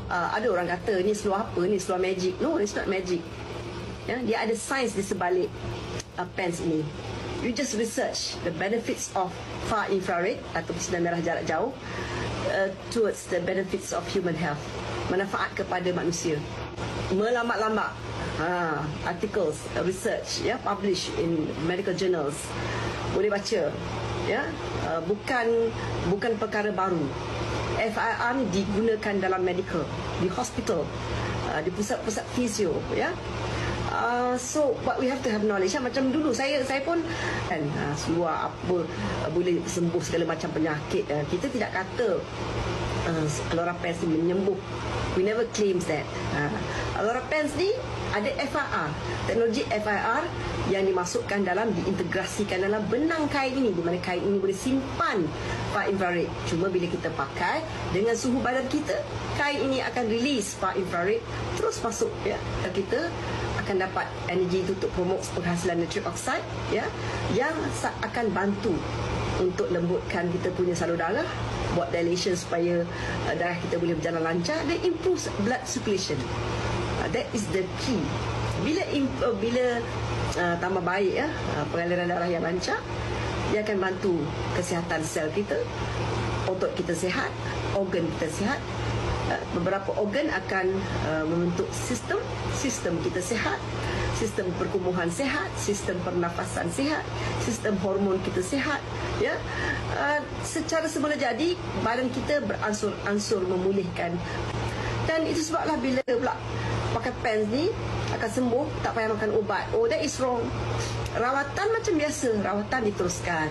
ada orang kata ni seluar apa, ni seluar magic. No, it's not magic. Ya, dia ada sains di sebalik pants ini. You just research the benefits of far infrared atau sinar merah jarak jauh towards the benefits of human health, manfaat kepada manusia. Melambak-lambak articles, research, ya, publish in medical journals, boleh baca, ya. Bukan perkara baru. FIR ni digunakan dalam medical, di hospital, di pusat-pusat fisio, ya. So what we have to have knowledge. Macam dulu saya pun kan, seluar apa boleh sembuh segala macam penyakit. Kita tidak kata Alora Pants ni menyembuh. We never claims that. Alora Pants ni ada FIR, teknologi FIR yang dimasukkan dalam, diintegrasikan dalam benang kain ini, di mana kain ini boleh simpan far infrared. Cuma bila kita pakai dengan suhu badan kita, kain ini akan release far infrared terus masuk, ya. Kita akan dapat energi itu untuk promote penghasilan nitric oxide, ya, yang akan bantu untuk lembutkan kita punya salur darah, buat dilation supaya darah kita boleh berjalan lancar, dan improve blood circulation. That is the key. Bila tambah baik, ya, pengaliran darah yang lancar, dia akan bantu kesihatan sel kita, otot kita sihat, organ kita sihat. Beberapa organ akan membentuk sistem kita sihat, sistem perkumuhan sihat, sistem pernafasan sihat, sistem hormon kita sihat, ya. Secara semula jadi badan kita beransur-ansur memulihkan. Dan itu sebablah bila pula pakai pants ni akan sembuh, tak payah makan ubat. Oh, that is wrong. Rawatan macam biasa, rawatan diteruskan.